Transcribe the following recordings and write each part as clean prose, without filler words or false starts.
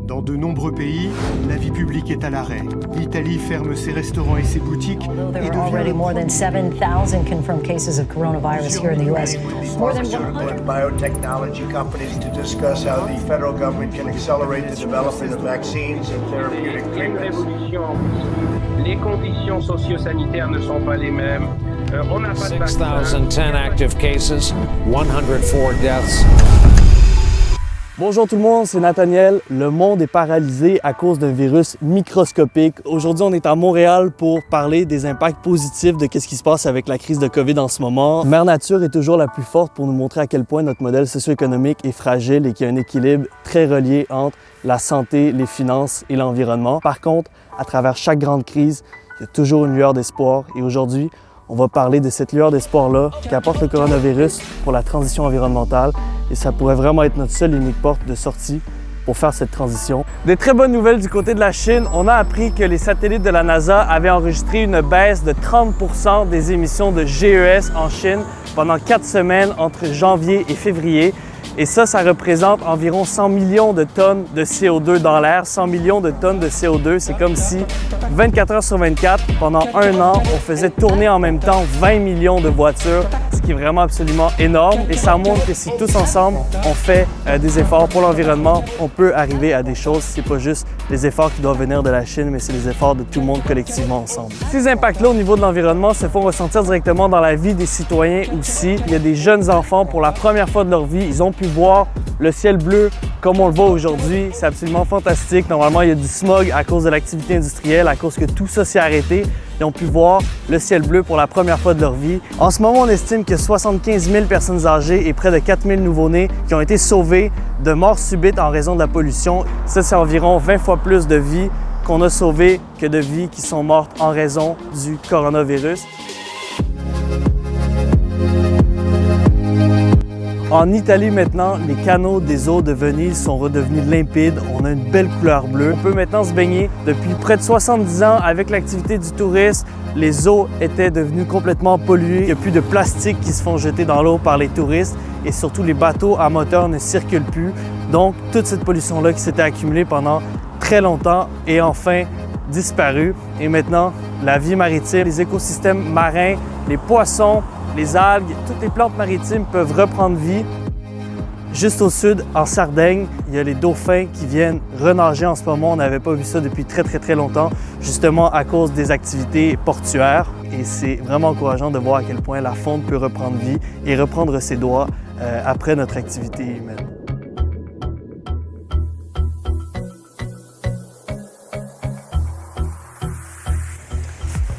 Dans de nombreux pays, la vie publique est à l'arrêt. L'Italie ferme ses restaurants et ses boutiques et devient more than 7,000 confirmed cases of coronavirus here in the U.S. More than 100 biotechnology companies to discuss how the federal government can accelerate the development of vaccines and therapeutic treatments. Les conditions socio-sanitaires ne sont pas les mêmes. On n'a pas de vaccin. 6,010 active cases, 104 deaths. Bonjour tout le monde, c'est Nathaniel. Le monde est paralysé à cause d'un virus microscopique. Aujourd'hui, on est à Montréal pour parler des impacts positifs de ce qui se passe avec la crise de COVID en ce moment. Mère Nature est toujours la plus forte pour nous montrer à quel point notre modèle socio-économique est fragile et qu'il y a un équilibre très relié entre la santé, les finances et l'environnement. Par contre, à travers chaque grande crise, il y a toujours une lueur d'espoir et aujourd'hui, on va parler de cette lueur d'espoir-là qu'apporte le coronavirus pour la transition environnementale et ça pourrait vraiment être notre seule et unique porte de sortie pour faire cette transition. Des très bonnes nouvelles du côté de la Chine. On a appris que les satellites de la NASA avaient enregistré une baisse de 30% des émissions de GES en Chine pendant 4 semaines entre janvier et février. Et ça représente environ 100 millions de tonnes de CO2 dans l'air. 100 millions de tonnes de CO2, c'est comme si 24 heures sur 24, pendant un an, on faisait tourner en même temps 20 millions de voitures, ce qui est vraiment absolument énorme. Et ça montre que si tous ensemble, on fait des efforts pour l'environnement, on peut arriver à des choses. C'est pas juste les efforts qui doivent venir de la Chine, mais c'est les efforts de tout le monde collectivement ensemble. Ces impacts-là au niveau de l'environnement se font ressentir directement dans la vie des citoyens aussi. Il y a des jeunes enfants, pour la première fois de leur vie, ils ont pu voir le ciel bleu comme on le voit aujourd'hui. C'est absolument fantastique. Normalement, il y a du smog à cause de l'activité industrielle, à cause que tout ça s'est arrêté. Ils ont pu voir le ciel bleu pour la première fois de leur vie. En ce moment, on estime que 75 000 personnes âgées et près de 4 000 nouveau-nés qui ont été sauvés de mort subite en raison de la pollution. Ça, c'est environ 20 fois plus de vies qu'on a sauvées que de vies qui sont mortes en raison du coronavirus. En Italie maintenant, les canaux des eaux de Venise sont redevenus limpides. On a une belle couleur bleue. On peut maintenant se baigner. Depuis près de 70 ans, avec l'activité du tourisme, les eaux étaient devenues complètement polluées. Il n'y a plus de plastique qui se font jeter dans l'eau par les touristes et surtout les bateaux à moteur ne circulent plus. Donc toute cette pollution-là qui s'était accumulée pendant très longtemps est enfin disparue. Et maintenant, la vie maritime, les écosystèmes marins, les poissons, les algues, toutes les plantes maritimes peuvent reprendre vie. Juste au sud, en Sardaigne, il y a les dauphins qui viennent renager en ce moment. On n'avait pas vu ça depuis très longtemps, justement à cause des activités portuaires. Et c'est vraiment encourageant de voir à quel point la faune peut reprendre vie et reprendre ses droits après notre activité humaine.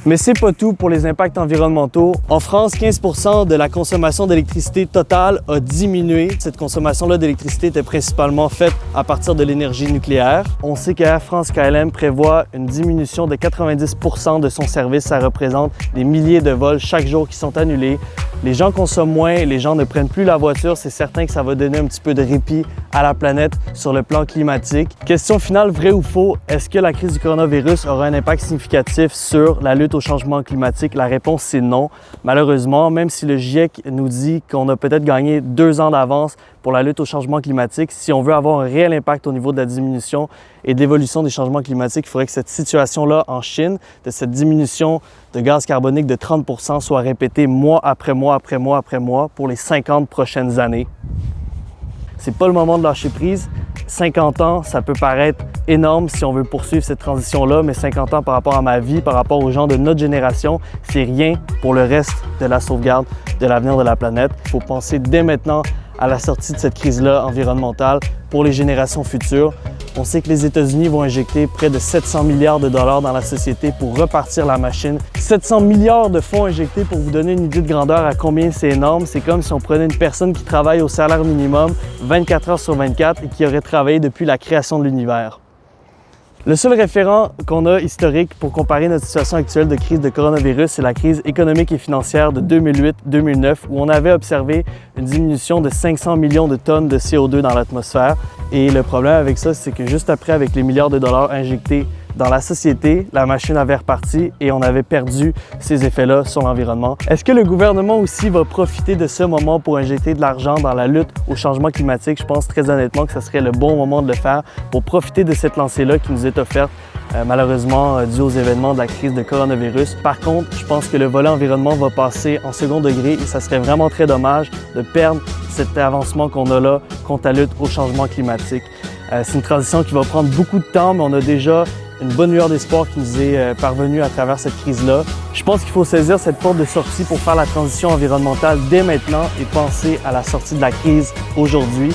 Mais c'est pas tout pour les impacts environnementaux. En France, 15% de la consommation d'électricité totale a diminué. Cette consommation-là d'électricité était principalement faite à partir de l'énergie nucléaire. On sait qu'Air France-KLM prévoit une diminution de 90% de son service. Ça représente des milliers de vols chaque jour qui sont annulés. Les gens consomment moins, les gens ne prennent plus la voiture. C'est certain que ça va donner un petit peu de répit à la planète sur le plan climatique. Question finale, vrai ou faux? Est-ce que la crise du coronavirus aura un impact significatif sur la lutte au changement climatique? La réponse, c'est non. Malheureusement, même si le GIEC nous dit qu'on a peut-être gagné 2 ans d'avance pour la lutte au changement climatique, si on veut avoir un réel impact au niveau de la diminution et de l'évolution des changements climatiques, il faudrait que cette situation-là en Chine, de cette diminution de gaz carbonique de 30%, soit répétée mois après mois après mois après mois pour les 50 prochaines années. C'est pas le moment de lâcher prise. 50 ans, ça peut paraître énorme si on veut poursuivre cette transition-là, mais 50 ans par rapport à ma vie, par rapport aux gens de notre génération, c'est rien pour le reste de la sauvegarde de l'avenir de la planète. Il faut penser dès maintenant à la sortie de cette crise-là environnementale pour les générations futures. On sait que les États-Unis vont injecter près de 700 milliards de dollars dans la société pour repartir la machine. 700 milliards de fonds injectés, pour vous donner une idée de grandeur à combien c'est énorme. C'est comme si on prenait une personne qui travaille au salaire minimum 24 heures sur 24 et qui aurait travaillé depuis la création de l'univers. Le seul référent qu'on a historique pour comparer notre situation actuelle de crise de coronavirus, c'est la crise économique et financière de 2008-2009, où on avait observé une diminution de 500 millions de tonnes de CO2 dans l'atmosphère. Et le problème avec ça, c'est que juste après, avec les milliards de dollars injectés dans la société, la machine avait reparti et on avait perdu ces effets-là sur l'environnement. Est-ce que le gouvernement aussi va profiter de ce moment pour injecter de l'argent dans la lutte au changement climatique? Je pense très honnêtement que ce serait le bon moment de le faire pour profiter de cette lancée-là qui nous est offerte malheureusement dû aux événements de la crise de coronavirus. Par contre, je pense que le volet environnement va passer en second degré et ça serait vraiment très dommage de perdre cet avancement qu'on a là contre la lutte au changement climatique. C'est une transition qui va prendre beaucoup de temps, mais on a déjà une bonne lueur d'espoir qui nous est parvenue à travers cette crise-là. Je pense qu'il faut saisir cette porte de sortie pour faire la transition environnementale dès maintenant et penser à la sortie de la crise aujourd'hui.